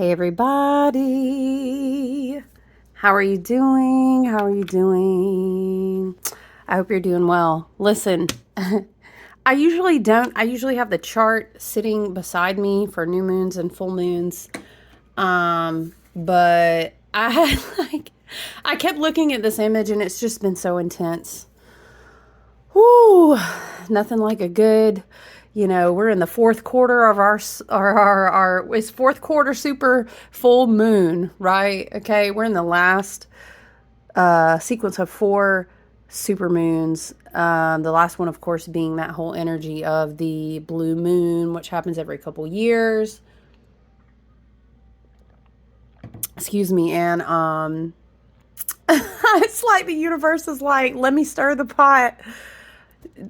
Hey everybody. How are you doing? How are you doing? I hope you're doing well. Listen, I usually have the chart sitting beside me for new moons and full moons. But I had I kept looking at this image and it's just been so intense. Whoo, nothing like a good, we're in the fourth quarter of it's fourth quarter super full moon, right? Okay, we're in the last sequence of four super moons. The last one, of course, being that whole energy of the blue moon, which happens every couple years. Excuse me, and it's like the universe is like, let me stir the pot.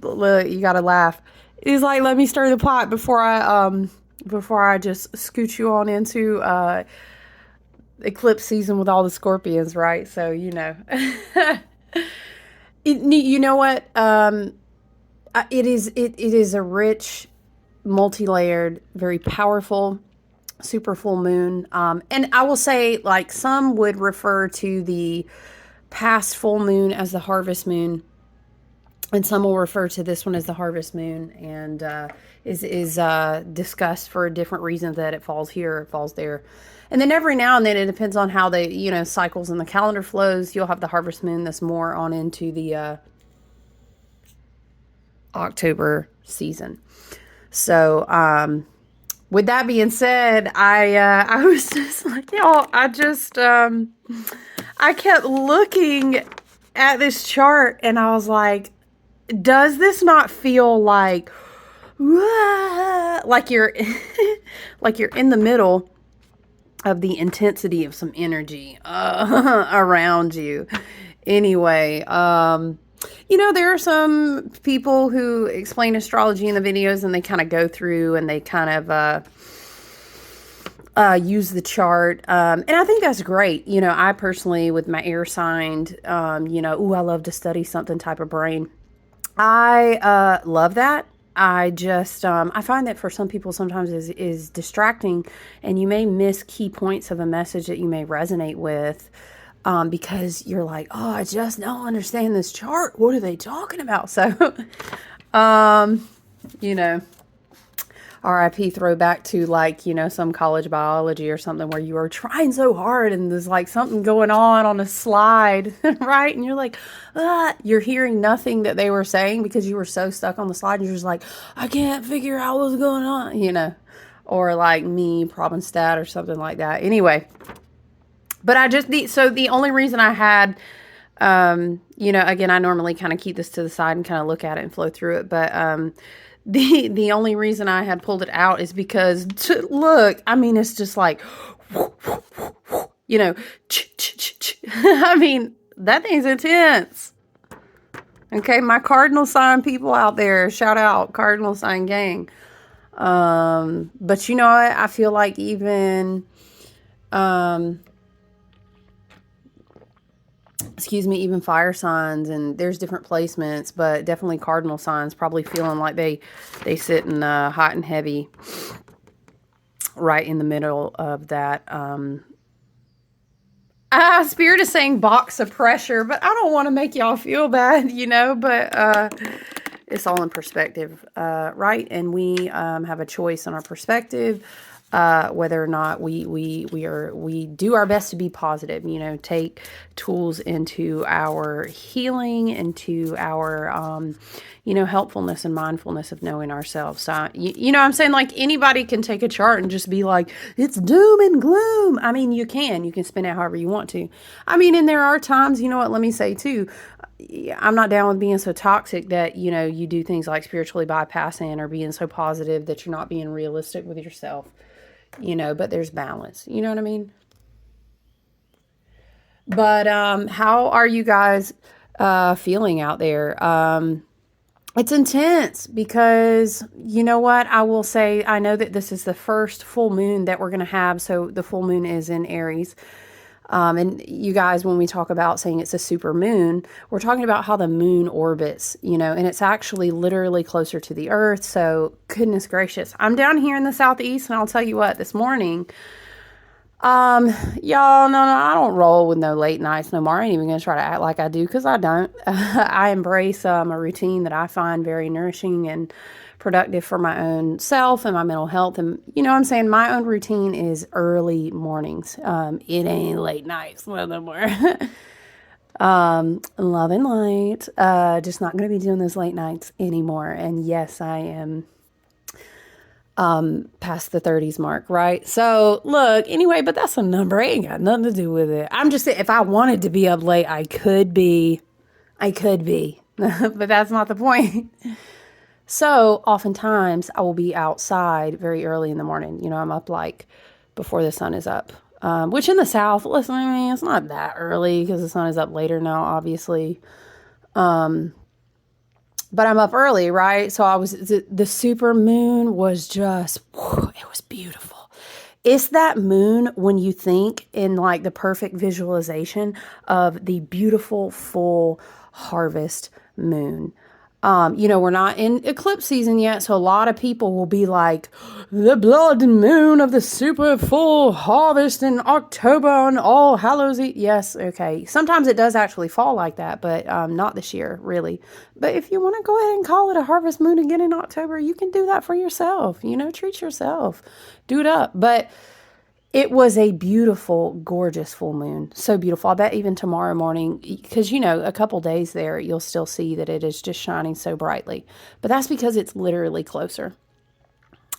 Look, you gotta laugh. He's like, let me stir the pot before I just scoot you on into eclipse season with all the scorpions, right? So you know what? It is a rich, multi-layered, very powerful, super full moon. And I will say, like, some would refer to the past full moon as the harvest moon, and some will refer to this one as the harvest moon, and is discussed for different reasons, that it falls here, it falls there. And then every now and then, it depends on how the cycles in the calendar flows, you'll have the harvest moon that's more on into the October season. So with that being said, I was just like, y'all, I kept looking at this chart and I was like, does this not feel like like you're like you're in the middle of the intensity of some energy around you? Anyway, there are some people who explain astrology in the videos, and they kind of go through and they kind of use the chart. And I think that's great. I personally, with my air sign, I love to study something type of brain. I love that. I just, I find that for some people sometimes is distracting, and you may miss key points of a message that you may resonate with, because you're like, oh, I just don't understand this chart. What are they talking about? So, you know, RIP throwback to, like, some college biology or something where you are trying so hard and there's like something going on a slide, right? And you're like, you're hearing nothing that they were saying because you were so stuck on the slide, and you're just like, I can't figure out what's going on, or like me, problem stat or something like that. Anyway, but the only reason I had, again, I normally kind of keep this to the side and kind of look at it and flow through it. But, the only reason I had pulled it out is because, look, I mean, it's just like, I mean, that thing's intense. Okay, my cardinal sign people out there, shout out, cardinal sign gang. But you know what? I feel like even, even fire signs, and there's different placements, but definitely cardinal signs probably feeling like they sit in hot and heavy right in the middle of that. Spirit is saying box of pressure, but I don't want to make y'all feel bad, but it's all in perspective, right? And we have a choice on our perspective, whether or not we do our best to be positive, take tools into our healing, into our, helpfulness and mindfulness of knowing ourselves. So, I'm saying, like, anybody can take a chart and just be like, it's doom and gloom. I mean, you can spin it however you want to. I mean, and there are times, let me say too, I'm not down with being so toxic that, you do things like spiritually bypassing or being so positive that you're not being realistic with yourself. But there's balance. You know what I mean? But how are you guys feeling out there? It's intense because, you know what? I will say, I know that this is the first full moon that we're going to have. So the full moon is in Aries. And you guys, when we talk about saying it's a super moon, we're talking about how the moon orbits, and it's actually literally closer to the earth. So goodness gracious, I'm down here in the southeast, and I'll tell you what, this morning, Y'all, no, I don't roll with no late nights no more. I ain't even gonna try to act like I do, because I don't. I embrace a routine that I find very nourishing and productive for my own self and my mental health. And you know what I'm saying? My own routine is early mornings. It ain't late nights no more. Love and light. Just not gonna be doing those late nights anymore. And yes, I am past the 30s mark, right? So look, anyway, but that's a number. It ain't got nothing to do with it. I'm just saying, if I wanted to be up late, I could be. But that's not the point. So oftentimes I will be outside very early in the morning. You know, I'm up like before the sun is up. Which in the South, listen, I mean, it's not that early because the sun is up later now, obviously. But I'm up early, right? So the super moon was just, it was beautiful. It's that moon when you think in like the perfect visualization of the beautiful full harvest moon. You know, we're not in eclipse season yet, so a lot of people will be like, the blood moon of the super full harvest in October on All Hallows Eve. Yes, okay. Sometimes it does actually fall like that, but not this year, really. But if you want to go ahead and call it a harvest moon again in October, you can do that for yourself. You know, treat yourself. Do it up. But it was a beautiful, gorgeous full moon. So beautiful. I bet even tomorrow morning, because, you know, a couple days there, you'll still see that it is just shining so brightly. But that's because it's literally closer.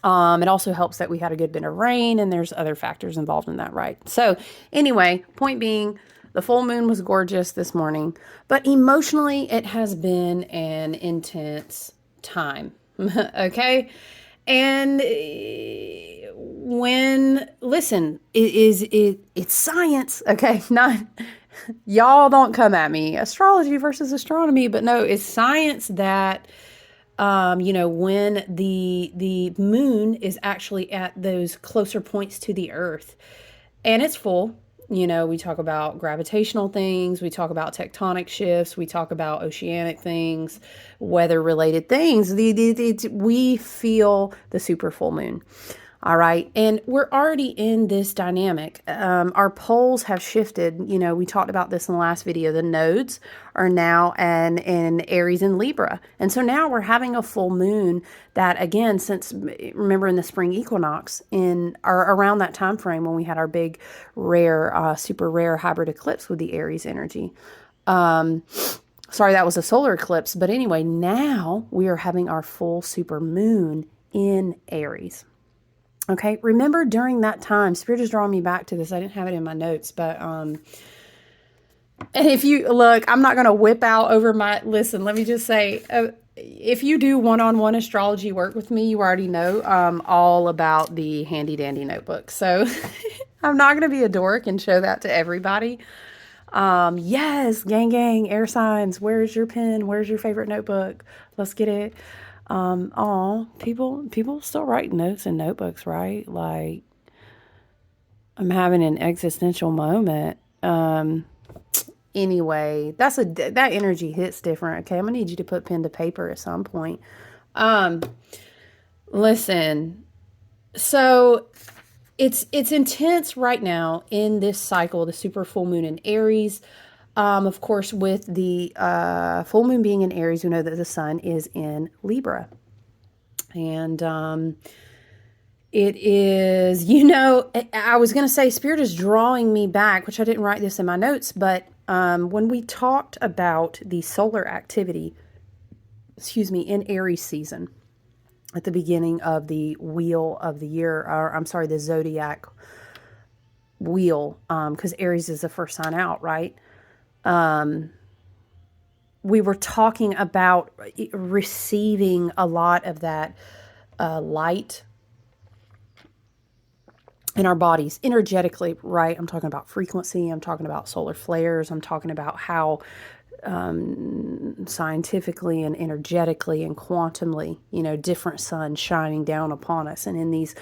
It also helps that we had a good bit of rain, and there's other factors involved in that, right? So anyway, point being, the full moon was gorgeous this morning, but emotionally, it has been an intense time. Okay. And listen, it's science, okay? Not, y'all don't come at me, astrology versus astronomy, but no, it's science that, you know, when the moon is actually at those closer points to the earth and it's full. You know, we talk about gravitational things, we talk about tectonic shifts, we talk about oceanic things, weather related things. We feel the super full moon. All right. And we're already in this dynamic. Our poles have shifted. You know, we talked about this in the last video. The nodes are now in Aries and Libra. And so now we're having a full moon that, again, since, remember in the spring equinox, in or around that time frame when we had our big, rare, super rare hybrid eclipse with the Aries energy. Sorry, that was a solar eclipse. But anyway, now we are having our full super moon in Aries. Okay, remember during that time, Spirit is drawing me back to this. I didn't have it in my notes, but and if you look, I'm not going to whip out over my, listen, let me just say, if you do one-on-one astrology work with me, you already know all about the handy dandy notebook. So I'm not going to be a dork and show that to everybody. Yes, gang, air signs. Where's your pen? Where's your favorite notebook? Let's get it. People still write notes in notebooks, right? Like, I'm having an existential moment. Anyway, that energy hits different. Okay, I'm gonna need you to put pen to paper at some point. Listen. So it's intense right now in this cycle, the super full moon in Aries. Of course, with the full moon being in Aries, we know that the sun is in Libra. And it is, you know, I was going to say Spirit is drawing me back, which I didn't write this in my notes, but when we talked about the solar activity, in Aries season, at the beginning of the wheel of the year, or I'm sorry, the zodiac wheel, because Aries is the first sign out, right? We were talking about receiving a lot of that light in our bodies energetically, right? I'm talking about frequency. I'm talking about solar flares. I'm talking about how scientifically and energetically and quantumly, you know, different suns shining down upon us. And in these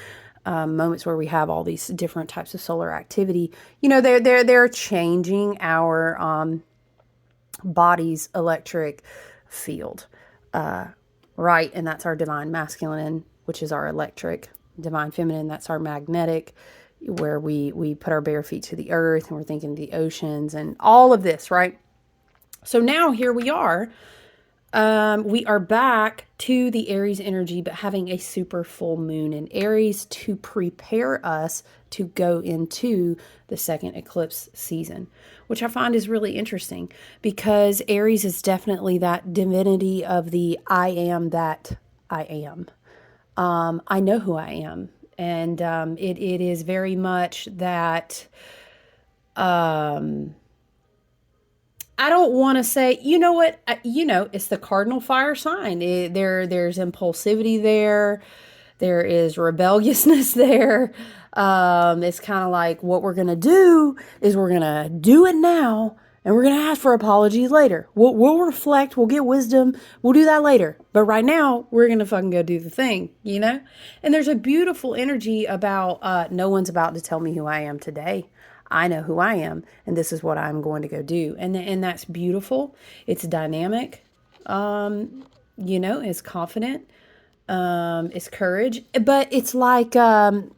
moments where we have all these different types of solar activity, you know, they're changing our body's electric field, right? And that's our divine masculine, which is our electric. Divine feminine, that's our magnetic. where we put our bare feet to the earth and we're thinking the oceans and all of this, right? So now here we are. We are back to the Aries energy, but having a super full moon in Aries to prepare us to go into the second eclipse season, which I find is really interesting because Aries is definitely that divinity of the I am that I am. I know who I am. And it is very much that I don't want to say, you know what, it's the cardinal fire sign. There's impulsivity there. There is rebelliousness there. It's kind of like what we're going to do is we're going to do it now and we're going to ask for apologies later. We'll reflect. We'll get wisdom. We'll do that later. But right now, we're going to fucking go do the thing, you know? And there's a beautiful energy about no one's about to tell me who I am today. I know who I am, and this is what I'm going to go do. And that's beautiful. It's dynamic. It's confident. It's courage. But it's like one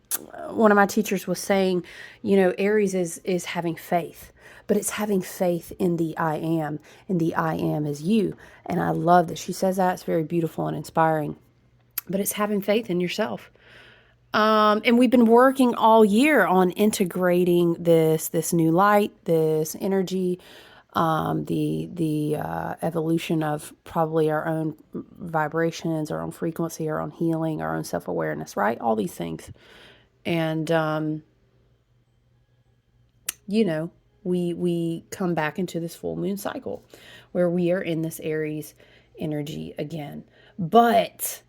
of my teachers was saying, Aries is having faith. But it's having faith in the I am, and the I am is you. And I love that she says that. It's very beautiful and inspiring. But it's having faith in yourself. And we've been working all year on integrating this new light, this energy, the evolution of probably our own vibrations, our own frequency, our own healing, our own self-awareness, right? All these things. And, we come back into this full moon cycle where we are in this Aries energy again. But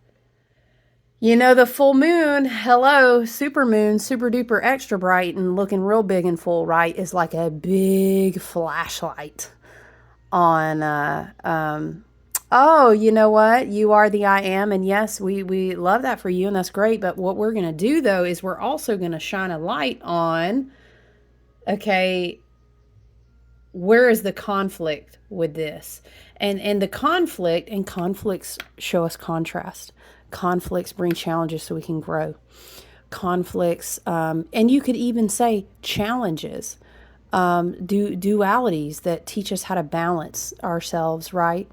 the full moon, hello, super moon, super duper extra bright and looking real big and full, right, is like a big flashlight on, oh, you know what? You are the I am. And yes, we love that for you. And that's great. But what we're going to do, though, is we're also going to shine a light on, okay, where is the conflict with this? And the conflict, and conflicts show us contrast. Conflicts bring challenges so we can grow. Conflicts, and you could even say challenges, dualities that teach us how to balance ourselves, right?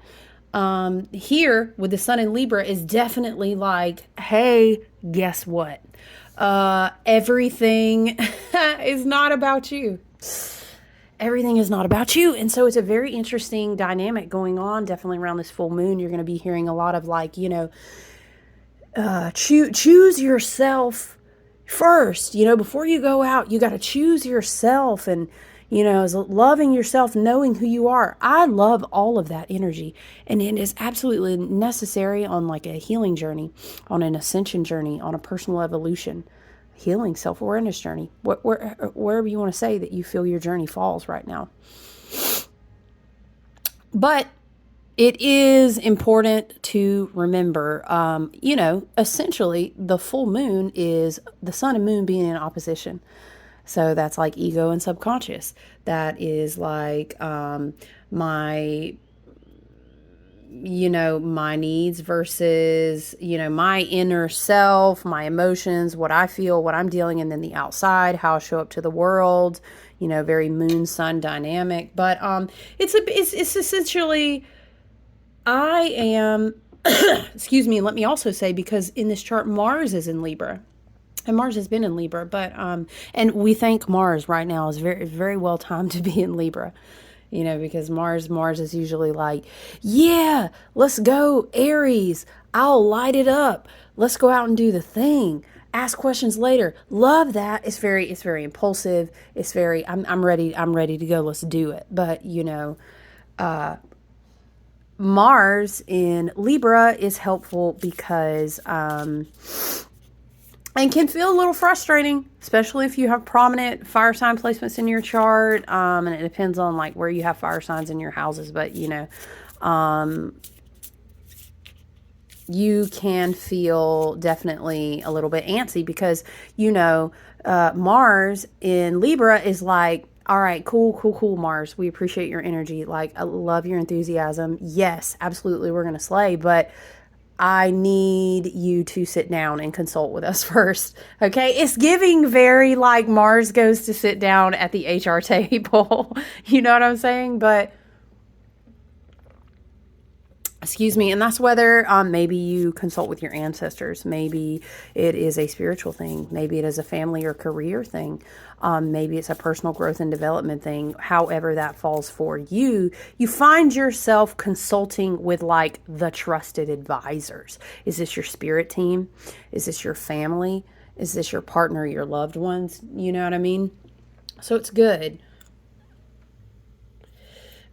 Here with the sun in Libra is definitely like, hey, guess what? Everything is not about you. Everything is not about you. And so it's a very interesting dynamic going on definitely around this full moon. You're going to be hearing a lot of like, choose yourself first. Before you go out, you got to choose yourself and, loving yourself, knowing who you are. I love all of that energy. And it is absolutely necessary on like a healing journey, on an ascension journey, on a personal evolution, healing, self-awareness journey, wherever you want to say that you feel your journey falls right now. But it is important to remember, essentially the full moon is the sun and moon being in opposition. So that's like ego and subconscious. That is like my needs versus, my inner self, my emotions, what I feel, what I'm dealing, and then the outside, how I show up to the world, very moon sun dynamic. But it's essentially, I am, excuse me, let me also say, because in this chart, Mars is in Libra. And Mars has been in Libra, but, and we think Mars right now is very well timed to be in Libra, because Mars is usually like, yeah, let's go Aries. I'll light it up. Let's go out and do the thing. Ask questions later. Love that. It's very impulsive. It's very, I'm ready to go. Let's do it. But, Mars in Libra is helpful because, and can feel a little frustrating, especially if you have prominent fire sign placements in your chart. And it depends on like where you have fire signs in your houses, but you can feel definitely a little bit antsy because, Mars in Libra is like, all right, cool, Mars. We appreciate your energy. Like, I love your enthusiasm. Yes, absolutely. We're going to slay, but I need you to sit down and consult with us first. Okay. It's giving very like Mars goes to sit down at the HR table. You know what I'm saying? But excuse me. And that's whether maybe you consult with your ancestors. Maybe it is a spiritual thing. Maybe it is a family or career thing. Maybe it's a personal growth and development thing. However that falls for you, you find yourself consulting with like the trusted advisors. Is this your spirit team? Is this your family? Is this your partner, your loved ones? You know what I mean? So it's good.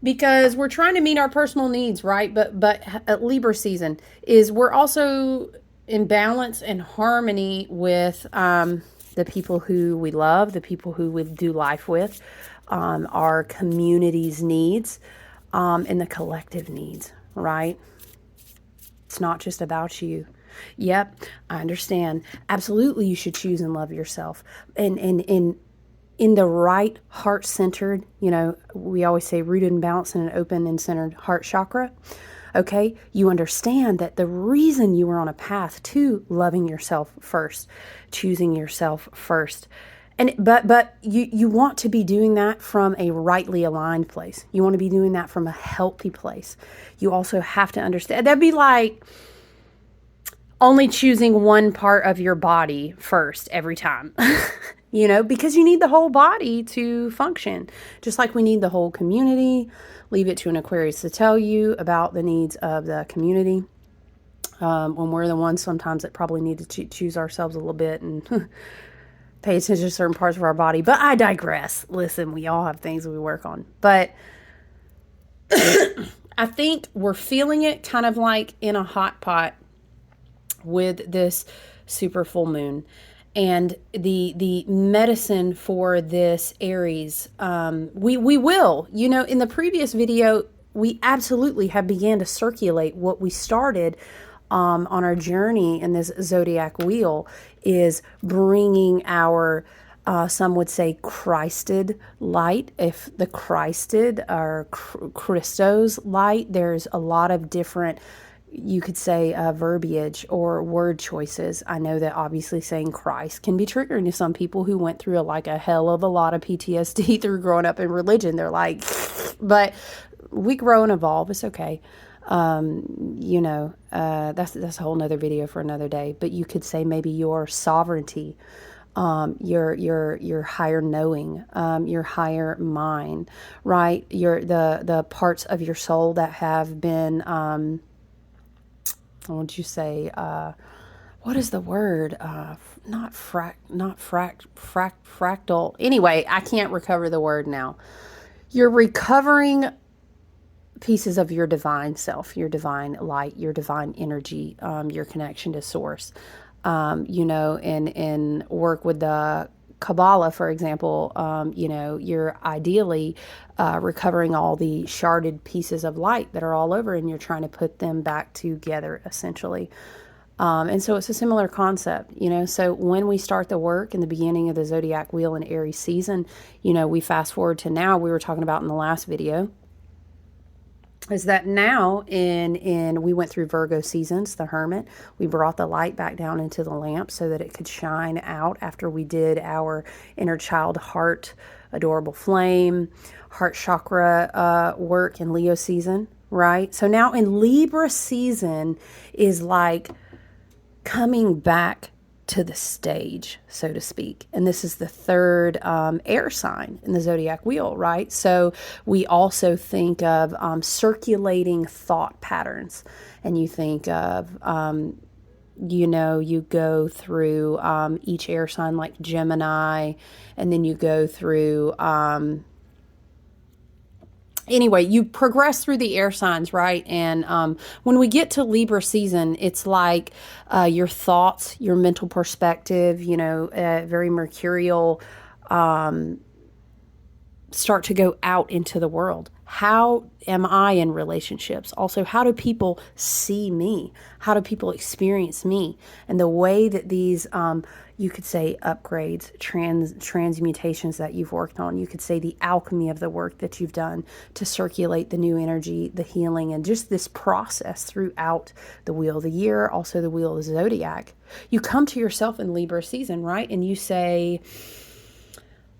Because we're trying to meet our personal needs, right? But Libra season is we're also in balance and harmony with the people who we love, the people who we do life with, our community's needs, and the collective needs, right? It's not just about you. Yep, I understand. Absolutely, you should choose and love yourself. And in the right heart-centered, we always say rooted and balanced in an open and centered heart chakra. Okay, you understand that the reason you are on a path to loving yourself first, choosing yourself first, but you want to be doing that from a rightly aligned place. You want to be doing that from a healthy place. You also have to understand that'd be like only choosing one part of your body first every time. Because you need the whole body to function. Just like we need the whole community. Leave it to an Aquarius to tell you about the needs of the community. When we're the ones sometimes that probably need to choose ourselves a little bit and pay attention to certain parts of our body. But I digress. Listen, we all have things we work on. But I think we're feeling it kind of like in a hot pot with this super full moon. And the medicine for this Aries, we will, in the previous video, we absolutely have began to circulate what we started on our journey in this zodiac wheel is bringing our, some would say Christed light. If the Christed or Christos light, there's a lot of different, you could say, verbiage or word choices. I know that obviously saying Christ can be triggering to some people who went through a hell of a lot of PTSD through growing up in religion. They're like, but we grow and evolve. It's okay. That's a whole nother video for another day. But you could say maybe your sovereignty, your higher knowing, your higher mind, right? The parts of your soul that have been, what would you say? What is the word? Not fractal. Anyway, I can't recover the word now. You're recovering pieces of your divine self, your divine light, your divine energy, your connection to source. In work with the Kabbalah, for example, you're ideally recovering all the sharded pieces of light that are all over, and you're trying to put them back together, essentially. And so it's a similar concept, So when we start the work in the beginning of the zodiac wheel in Aries season, we fast forward to now. We were talking about in the last video is that now we went through Virgo seasons, the Hermit. We brought the light back down into the lamp so that it could shine out after we did our inner child heart, adorable flame, heart chakra work in Leo season, right? So now in Libra season is like coming back to the stage, so to speak. And this is the third air sign in the zodiac wheel, right? So we also think of circulating thought patterns. And you think of, you go through each air sign like Gemini, and then you go through... Anyway, you progress through the air signs, right? And when we get to Libra season, it's like your thoughts, your mental perspective, very mercurial, start to go out into the world. how am I in relationships? Also, how do people see me? How do people experience me? And the way that these, you could say upgrades, transmutations that you've worked on, you could say the alchemy of the work that you've done to circulate the new energy, the healing, and just this process throughout the wheel of the year, also the wheel of the zodiac. You come to yourself in Libra season, right? And you say,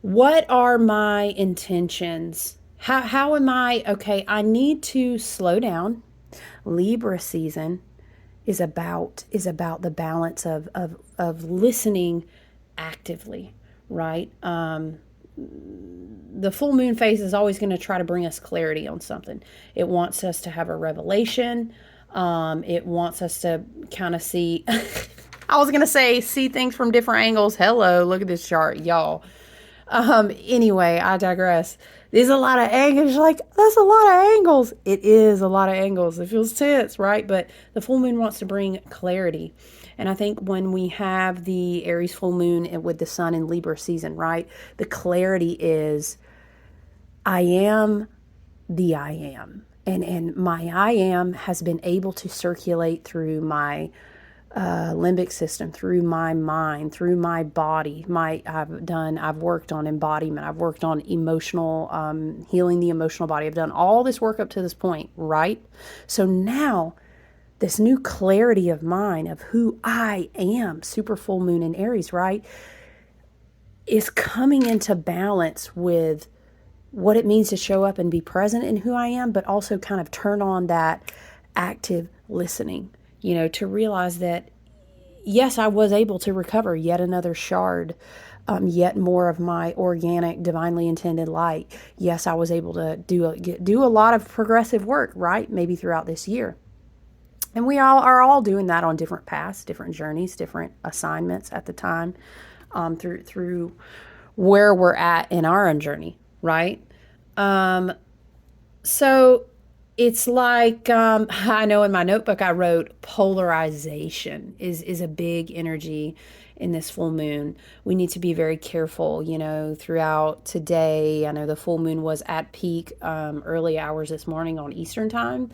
what are my intentions? How am I? Okay, I need to slow down. Libra season is about the balance of listening actively, right? The full moon phase is always going to try to bring us clarity on something. It wants us to have a revelation. It wants us to kind of see. I was going to say see things from different angles. Hello, look at this chart, y'all. Anyway, I digress. There's a lot of angles. You're like, that's a lot of angles. It is a lot of angles. It feels tense, right? But the full moon wants to bring clarity. And I think when we have the Aries full moon with the sun in Libra season, right? The clarity is, I am the I am. And my I am has been able to circulate through my limbic system, through my mind, through my body. I've worked on embodiment. I've worked on emotional, healing the emotional body. I've done all this work up to this point, right? So now this new clarity of mine of who I am, super full moon in Aries, right, is coming into balance with what it means to show up and be present in who I am, but also kind of turn on that active listening, to realize that, yes, I was able to recover yet another shard, yet more of my organic, divinely intended light. Yes, I was able to do a lot of progressive work, right? Maybe throughout this year. And we all are all doing that on different paths, different journeys, different assignments at the time, through where we're at in our own journey, right? So it's like, I know in my notebook I wrote polarization is a big energy in this full moon. We need to be very careful, throughout today. I know the full moon was at peak early hours this morning on Eastern time.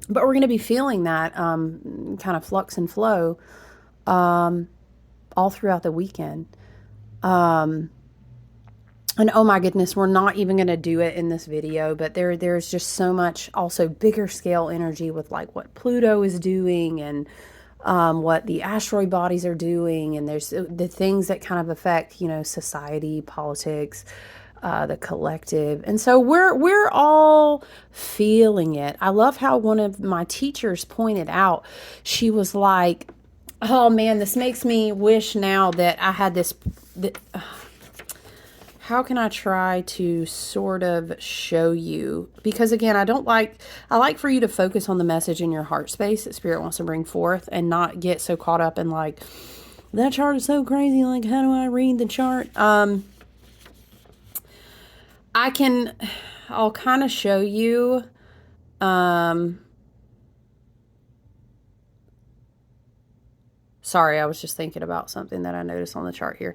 But we're going to be feeling that kind of flux and flow all throughout the weekend. And oh my goodness, we're not even going to do it in this video, but there's just so much also bigger scale energy with like what Pluto is doing and what the asteroid bodies are doing. And there's the things that kind of affect, society, politics, the collective. And so we're all feeling it. I love how one of my teachers pointed out, she was like, oh man, this makes me wish now that I had this. How can I try to sort of show you? Because again, I like for you to focus on the message in your heart space that Spirit wants to bring forth and not get so caught up in like, that chart is so crazy. Like, how do I read the chart? I'll kind of show you, sorry, I was just thinking about something that I noticed on the chart here.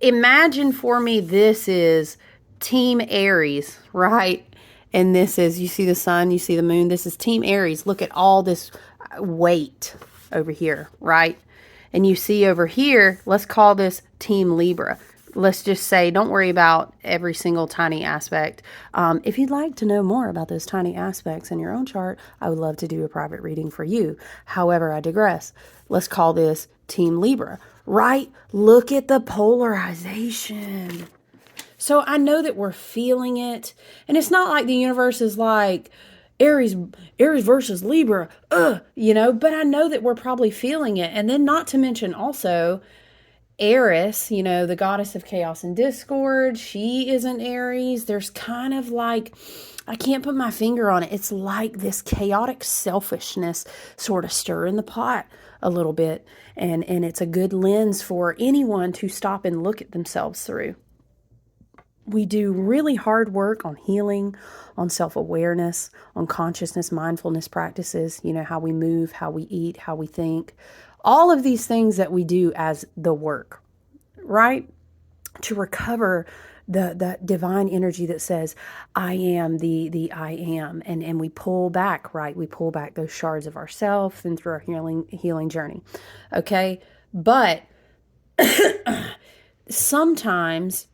Imagine for me, this is Team Aries, right? And this is, you see the sun, you see the moon. This is Team Aries. Look at all this weight over here, right? And you see over here, let's call this Team Libra. Let's just say, don't worry about every single tiny aspect. If you'd like to know more about those tiny aspects in your own chart, I would love to do a private reading for you. However, I digress. Let's call this Team Libra, right? Look at the polarization. So I know that we're feeling it. And it's not like the universe is like, Aries versus Libra, but I know that we're probably feeling it. And then not to mention also, Eris, the goddess of chaos and discord, she is an Aries. There's kind of like, I can't put my finger on it. It's like this chaotic selfishness sort of stirring the pot a little bit. And it's a good lens for anyone to stop and look at themselves through. We do really hard work on healing, on self-awareness, on consciousness, mindfulness practices, how we move, how we eat, how we think. All of these things that we do as the work, right? To recover the divine energy that says, I am the I am. And we pull back, right? We pull back those shards of ourself and through our healing journey. Okay. But sometimes,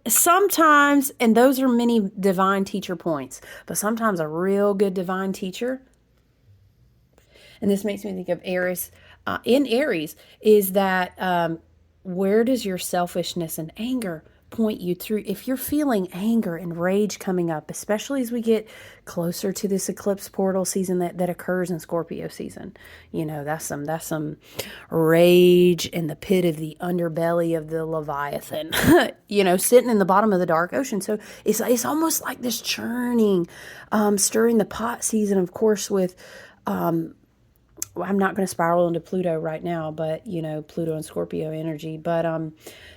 sometimes, and those are many divine teacher points, but sometimes a real good divine teacher, and this makes me think of Aries, in Aries, is that where does your selfishness and anger point you through? If you're feeling anger and rage coming up, especially as we get closer to this eclipse portal season that occurs in Scorpio season, that's some rage in the pit of the underbelly of the Leviathan, sitting in the bottom of the dark ocean. So it's almost like this churning, stirring the pot season, of course, with I'm not going to spiral into Pluto right now, but Pluto and Scorpio energy. But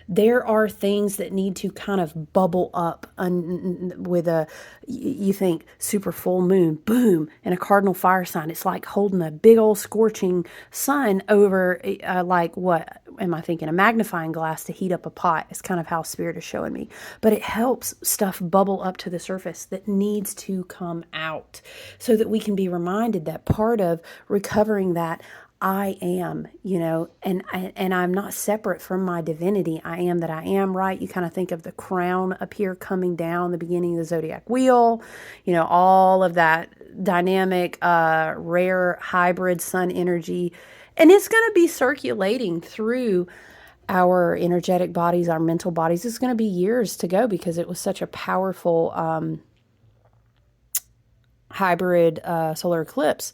there are things that need to kind of bubble up with you think super full moon, boom, and a cardinal fire sign. It's like holding a big old scorching sun over, like what am I thinking? A magnifying glass to heat up a pot. It's kind of how Spirit is showing me. But it helps stuff bubble up to the surface that needs to come out so that we can be reminded that part of recovering that I am, and I'm not separate from my divinity. I am that I am, right? You kind of think of the crown up here coming down the beginning of the zodiac wheel, all of that dynamic, rare hybrid sun energy. And it's going to be circulating through our energetic bodies, our mental bodies. It's going to be years to go because it was such a powerful hybrid solar eclipse.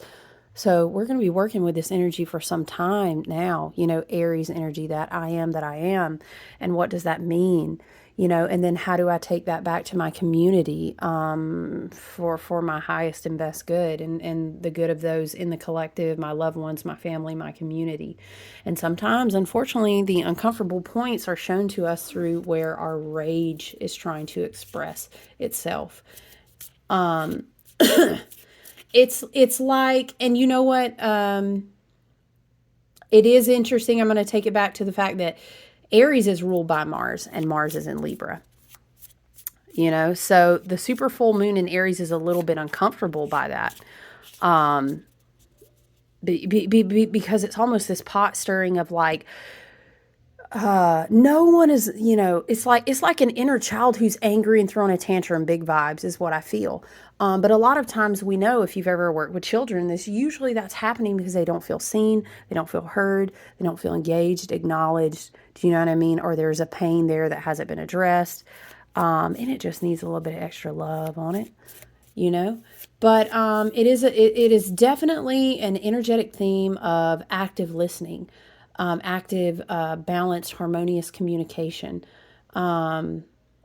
So we're going to be working with this energy for some time now, Aries energy, that I am. And what does that mean? And then how do I take that back to my community for my highest and best good and the good of those in the collective, my loved ones, my family, my community. And sometimes, unfortunately, the uncomfortable points are shown to us through where our rage is trying to express itself. It's like, and you know what? It is interesting. I'm going to take it back to the fact that Aries is ruled by Mars and Mars is in Libra. So the super full moon in Aries is a little bit uncomfortable by that. Because it's almost this pot stirring of like, no one is, it's like an inner child who's angry and throwing a tantrum. Big vibes is what I feel. But a lot of times we know, if you've ever worked with children, that's happening because they don't feel seen, they don't feel heard, they don't feel engaged, acknowledged. Do you know what I mean? Or there's a pain there that hasn't been addressed. And it just needs a little bit of extra love on it, But it is definitely an energetic theme of active listening. Active, balanced, harmonious communication.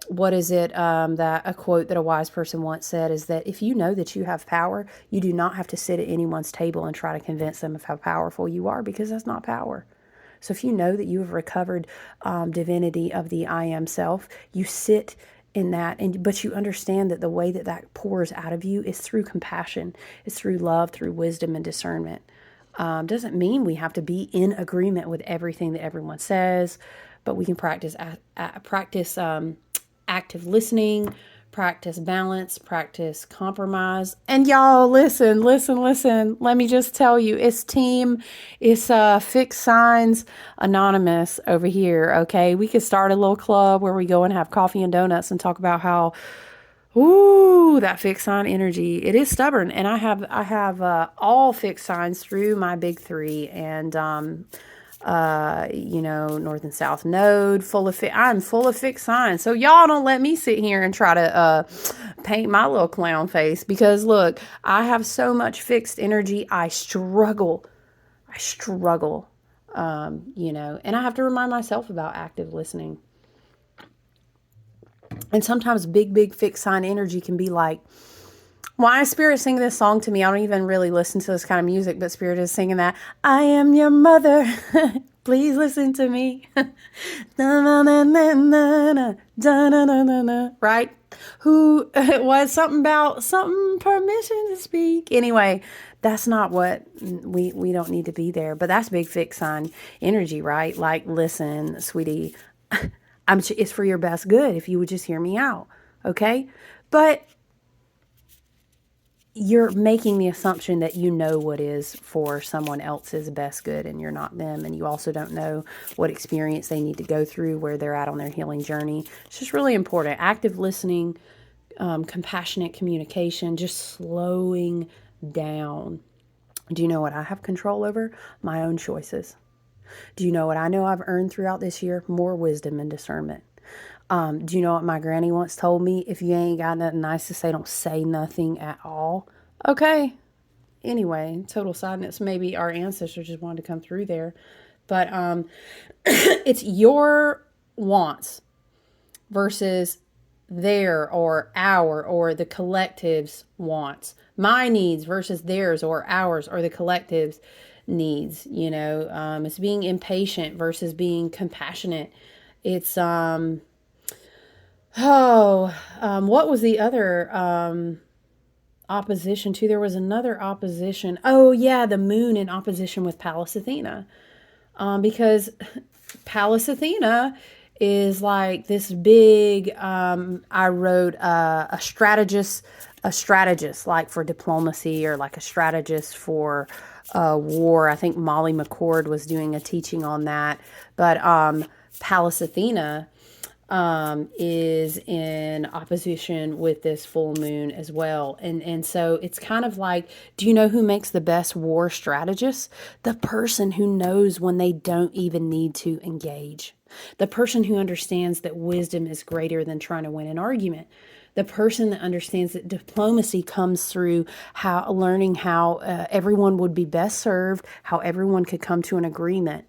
What is it that a quote that a wise person once said is that if you know that you have power, you do not have to sit at anyone's table and try to convince them of how powerful you are, because that's not power. So if you know that you have recovered divinity of the I am self, you sit in that, but you understand that the way that pours out of you is through compassion, is through love, through wisdom and discernment. Doesn't mean we have to be in agreement with everything that everyone says, but we can practice active listening, practice balance, practice compromise. And y'all, listen. Let me just tell you, it's Fixed Signs Anonymous over here, okay? We could start a little club where we go and have coffee and donuts and talk about how, ooh, that fixed sign energy. It is stubborn. And I have all fixed signs through my big three, and north and south node I'm full of fixed signs. So y'all don't let me sit here and try to paint my little clown face, because look, I have so much fixed energy. I struggle, and I have to remind myself about active listening. And sometimes big fixed sign energy can be like, why is Spirit singing this song to me? I don't even really listen to this kind of music, but Spirit is singing that. I am your mother. Please listen to me. Right? Who it was something about something permission to speak. Anyway, that's not what we don't need to be there. But that's big fix sign energy, right? Like, listen, sweetie, it's for your best good if you would just hear me out. Okay? But you're making the assumption that you know what is for someone else's best good and you're not them. And you also don't know what experience they need to go through, where they're at on their healing journey. It's just really important. Active listening, compassionate communication, just slowing down. Do you know what I have control over? My own choices. Do you know what I know I've earned throughout this year? More wisdom and discernment. Do you know what my granny once told me? If you ain't got nothing nice to say, don't say nothing at all. Okay. Anyway, total sadness. Maybe our ancestors just wanted to come through there. But it's your wants versus their or our or the collective's wants. My needs versus theirs or ours or the collective's needs. It's being impatient versus being compassionate. It's what was the other opposition to? There was another opposition. Oh yeah, the moon in opposition with Pallas Athena. Because Pallas Athena is like this big, I wrote a strategist like for diplomacy, or like a strategist for war. I think Molly McCord was doing a teaching on that. But Pallas Athena is in opposition with this full moon as well. And so it's kind of like, do you know who makes the best war strategist? The person who knows when they don't even need to engage. The person who understands that wisdom is greater than trying to win an argument. The person that understands that diplomacy comes through learning how everyone would be best served, how everyone could come to an agreement.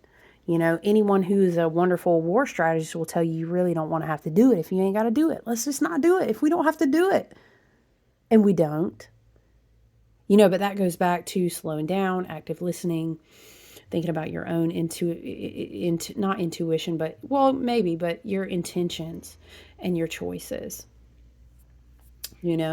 Anyone who's a wonderful war strategist will tell you really don't want to have to do it if you ain't got to do it. Let's just not do it if we don't have to do it. And we don't. But that goes back to slowing down, active listening, thinking about your own not intuition, but, well, maybe, but your intentions and your choices. What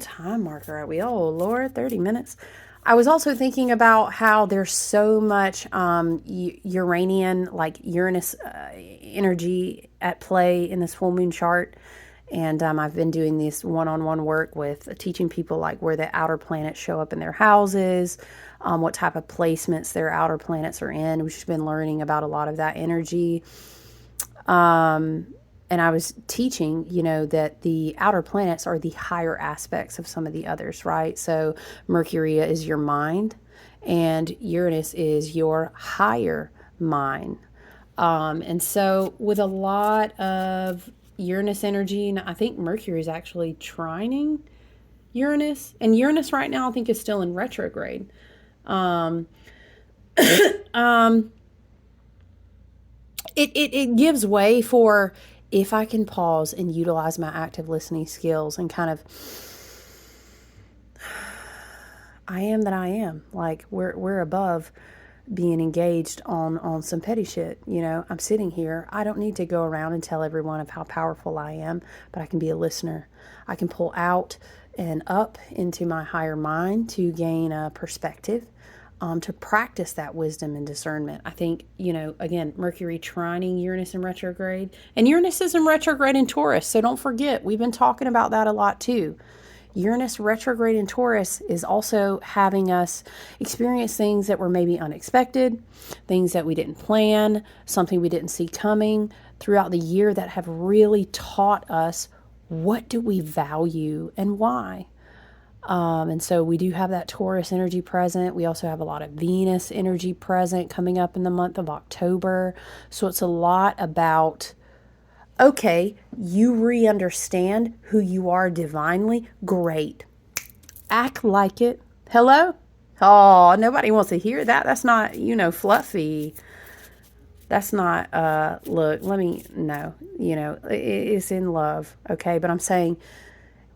time marker are we? Oh, Lord, 30 minutes. I was also thinking about how there's so much Uranian, like Uranus energy at play in this full moon chart. And I've been doing this one-on-one work with teaching people like where the outer planets show up in their houses, what type of placements their outer planets are in. We've just been learning about a lot of that energy. And I was teaching, that the outer planets are the higher aspects of some of the others, right? So Mercury is your mind, and Uranus is your higher mind. And so with a lot of Uranus energy, and I think Mercury is actually trining Uranus. And Uranus right now, I think, is still in retrograde. It gives way for, if I can pause and utilize my active listening skills and kind of, I am that I am. Like, we're above being engaged on some petty shit. I'm sitting here. I don't need to go around and tell everyone of how powerful I am, but I can be a listener. I can pull out and up into my higher mind to gain a perspective. To practice that wisdom and discernment. I think, again, Mercury trining Uranus in retrograde. And Uranus is in retrograde in Taurus, so don't forget, we've been talking about that a lot too. Uranus retrograde in Taurus is also having us experience things that were maybe unexpected, things that we didn't plan, something we didn't see coming throughout the year that have really taught us what do we value and why. And so we do have that Taurus energy present. We also have a lot of Venus energy present coming up in the month of October. So it's a lot about, okay, you re-understand who you are divinely. Great. Act like it. Hello? Oh, nobody wants to hear that. That's not, fluffy. That's not, look, no, it's in love. Okay. But I'm saying,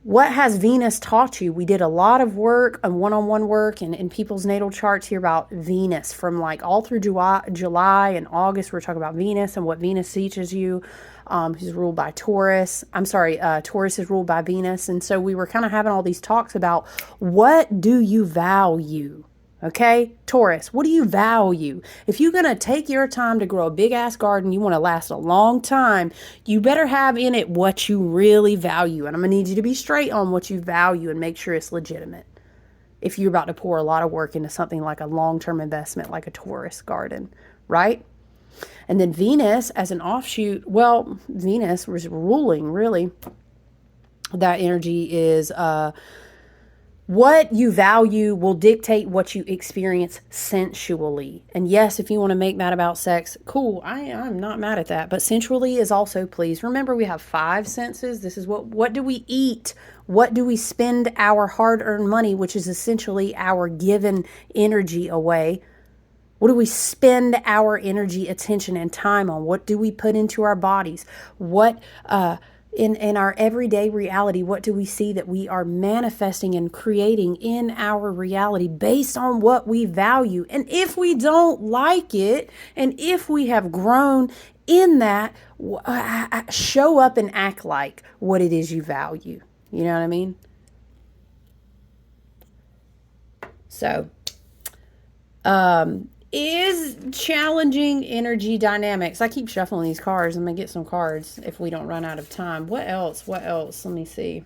what has Venus taught you? We did a lot of work, one-on-one work, and in people's natal charts here about Venus from like all through July and August. We're talking about Venus and what Venus teaches you. who's ruled by Taurus. I'm sorry, Taurus is ruled by Venus. And so we were kind of having all these talks about, what do you value? Okay, Taurus, what do you value? If you're going to take your time to grow a big ass garden, you want to last a long time, you better have in it what you really value. And I'm going to need you to be straight on what you value and make sure it's legitimate. If you're about to pour a lot of work into something like a long-term investment, like a Taurus garden, right? And then Venus as an offshoot, well, Venus was ruling, really. That energy is what you value will dictate what you experience sensually. And yes, if you want to make that about sex, cool. I'm not mad at that. But sensually is also, please remember, we have 5 senses. This is what do we eat? What do we spend our hard-earned money, which is essentially our given energy, away? What do we spend our energy, attention, and time on? What do we put into our bodies? What in our everyday reality, what do we see that we are manifesting and creating in our reality based on what we value? And if we don't like it, and if we have grown in that, show up and act like what it is you value. You know what I mean? So, is challenging energy dynamics. I keep shuffling these cards. I'm going to get some cards if we don't run out of time. What else? What else? Let me see.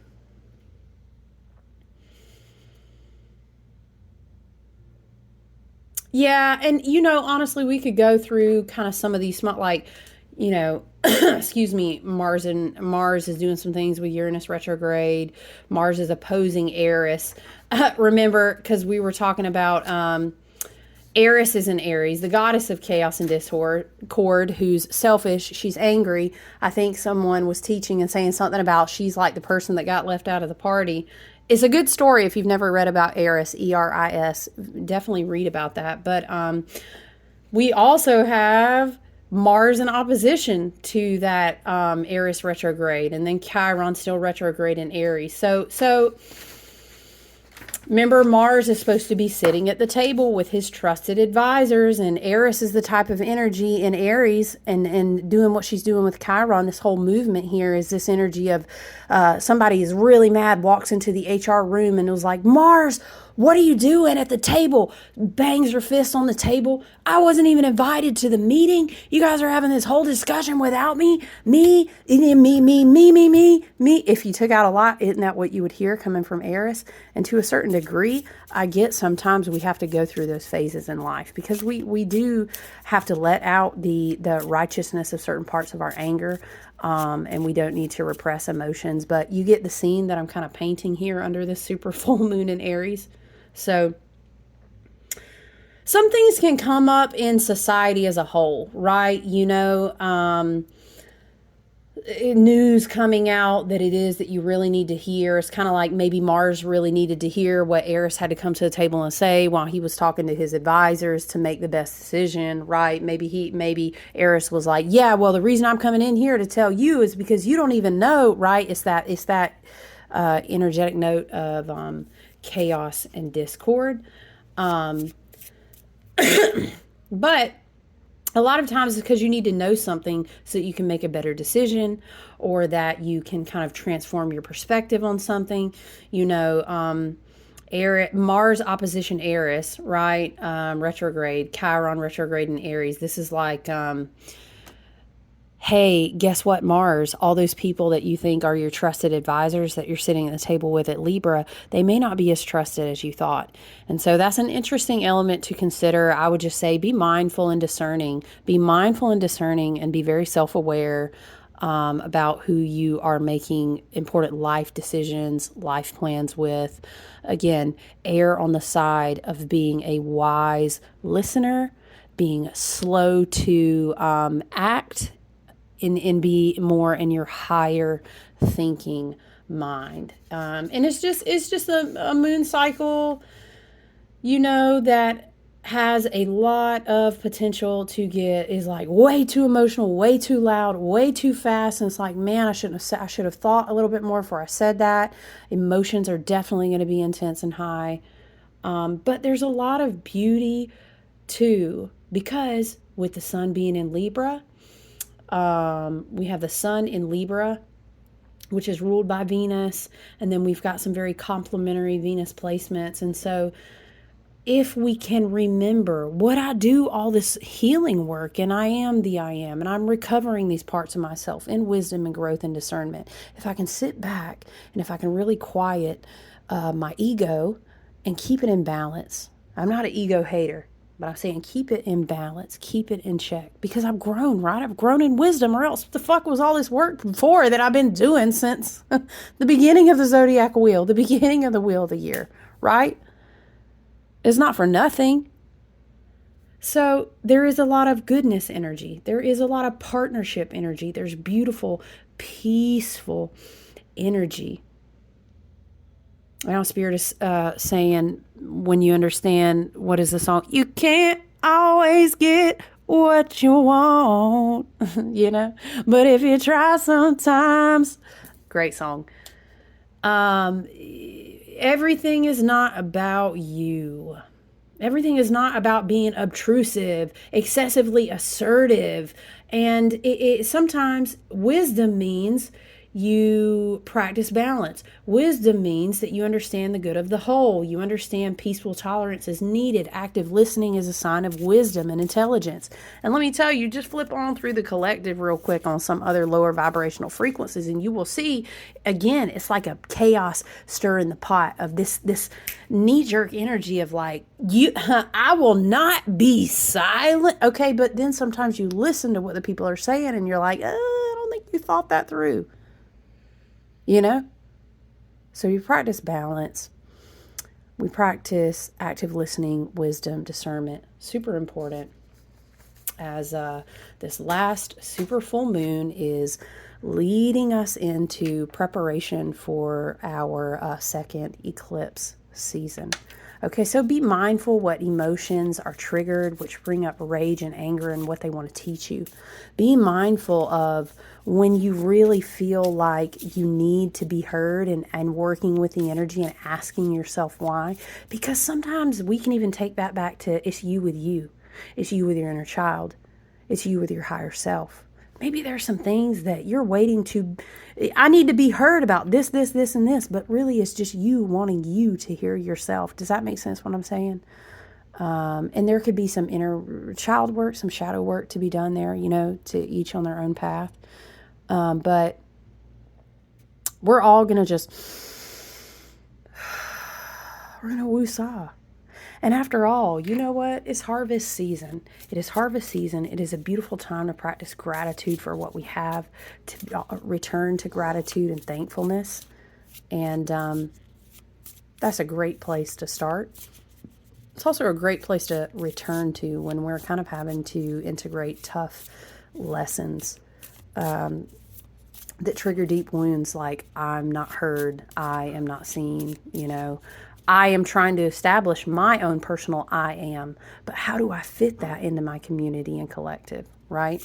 Yeah, and honestly, we could go through kind of some of these small, like, excuse me, Mars is doing some things with Uranus retrograde. Mars is opposing Eris. Remember, because we were talking about Eris is an Aries, the goddess of chaos and discord, who's selfish. She's angry. I think someone was teaching and saying something about she's like the person that got left out of the party. It's a good story if you've never read about Eris, Eris. Definitely read about that. But we also have Mars in opposition to that Eris retrograde, and then Chiron still retrograde in Aries. So remember, Mars is supposed to be sitting at the table with his trusted advisors, and Eris is the type of energy in Aries, and doing what she's doing with Chiron. This whole movement here is this energy of somebody is really mad, walks into the HR room and was like, Mars, what are you doing at the table? Bangs her fist on the table. I wasn't even invited to the meeting. You guys are having this whole discussion without me. Me. If you took out a lot, isn't that what you would hear coming from Eris? And to a certain degree, I get sometimes we have to go through those phases in life, because we do have to let out the righteousness of certain parts of our anger. And we don't need to repress emotions. But you get the scene that I'm kind of painting here under this super full moon in Aries. So some things can come up in society as a whole, right? News coming out that it is that you really need to hear. It's kind of like maybe Mars really needed to hear what Eris had to come to the table and say while he was talking to his advisors to make the best decision, right? Maybe Eris was like, yeah, well, the reason I'm coming in here to tell you is because you don't even know, right? It's that energetic note of chaos and discord. But a lot of times it's because you need to know something so that you can make a better decision, or that you can kind of transform your perspective on something. Mars opposition Eris, right? Retrograde, Chiron retrograde in Aries. This is like, hey, guess what, Mars? All those people that you think are your trusted advisors that you're sitting at the table with at Libra, they may not be as trusted as you thought. And so that's an interesting element to consider. I would just say be mindful and discerning. Be mindful and discerning, and be very self-aware about who you are making important life decisions, life plans with. Again, err on the side of being a wise listener, being slow to act, and be more in your higher thinking mind. And it's just a moon cycle, that has a lot of potential to is like way too emotional, way too loud, way too fast. And it's like, man, I should have thought a little bit more before I said that. Emotions are definitely going to be intense and high. But there's a lot of beauty too, because with the sun being in Libra, We have the sun in Libra, which is ruled by Venus. And then we've got some very complementary Venus placements. And so if we can remember what I do all this healing work, and I am the I am, and I'm recovering these parts of myself in wisdom and growth and discernment, if I can sit back and if I can really quiet my ego and keep it in balance. I'm not an ego hater, but I'm saying keep it in balance, keep it in check, because I've grown, right? I've grown in wisdom, or else what the fuck was all this work for that I've been doing since the beginning of the zodiac wheel, the beginning of the wheel of the year, right? It's not for nothing. So there is a lot of goodness energy. There is a lot of partnership energy. There's beautiful, peaceful energy. Now Spirit is saying, when you understand, what is the song? You can't always get what you want, you know? But if you try sometimes, great song. Everything is not about you. Everything is not about being obtrusive, excessively assertive. And sometimes wisdom means you practice balance. Wisdom means that you understand the good of the whole. You understand peaceful tolerance is needed. Active listening is a sign of wisdom and intelligence. And let me tell you, just flip on through the collective real quick on some other lower vibrational frequencies, and you will see, again, it's like a chaos stir in the pot of this knee-jerk energy of like, I will not be silent. Okay, but then sometimes you listen to what the people are saying and you're like, I don't think you thought that through. You know? So we practice balance. We practice active listening, wisdom, discernment. Super important. As this last super full moon is leading us into preparation for our second eclipse season. Okay, so be mindful what emotions are triggered, which bring up rage and anger and what they want to teach you. Be mindful of when you really feel like you need to be heard, and working with the energy and asking yourself why. Because sometimes we can even take that back to it's you with you. It's you with your inner child. It's you with your higher self. Maybe there's some things that you're waiting to, I need to be heard about this, and this, but really it's just you wanting you to hear yourself. Does that make sense what I'm saying? And there could be some inner child work, some shadow work to be done there, you know, to each on their own path. But we're all going to just, we're going to woo-saw. And after all, you know what? It's harvest season. It is harvest season. It is a beautiful time to practice gratitude for what we have, to return to gratitude and thankfulness. And that's a great place to start. It's also a great place to return to when we're kind of having to integrate tough lessons that trigger deep wounds, like I'm not heard, I am not seen, you know. I am trying to establish my own personal I am, but how do I fit that into my community and collective, right?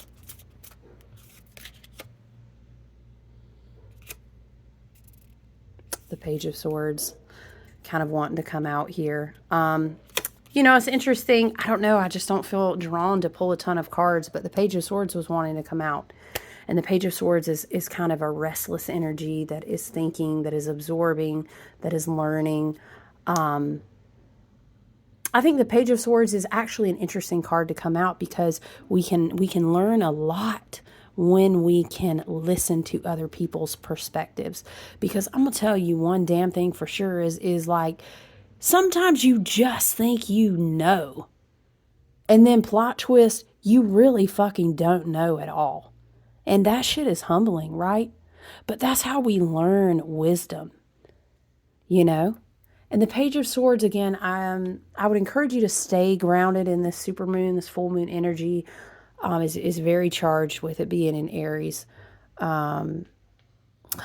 The Page of Swords kind of wanting to come out here. You know, it's interesting. I don't know. I just don't feel drawn to pull a ton of cards, but the Page of Swords was wanting to come out. And the Page of Swords is kind of a restless energy that is thinking, that is absorbing, that is learning. I think the Page of Swords is actually an interesting card to come out because we can learn a lot when we can listen to other people's perspectives. Because I'm gonna tell you one damn thing for sure is like sometimes you just think you know, and then plot twist, you really fucking don't know at all. And that shit is humbling, right? But that's how we learn wisdom, you know? And the Page of Swords, again, I would encourage you to stay grounded in this supermoon, this full moon energy. Is very charged with it being in Aries. A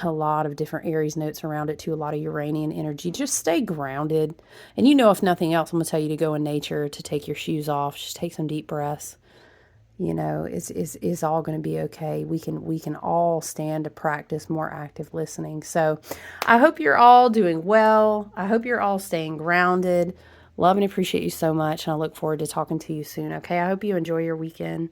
lot of different Aries notes around it too, a lot of Uranian energy. Just stay grounded. And you know, if nothing else, I'm going to tell you to go in nature, to take your shoes off, just take some deep breaths. You know, it's all going to be okay. We can all stand to practice more active listening. So I hope you're all doing well. I hope you're all staying grounded. Love and appreciate you so much. And I look forward to talking to you soon. Okay. I hope you enjoy your weekend.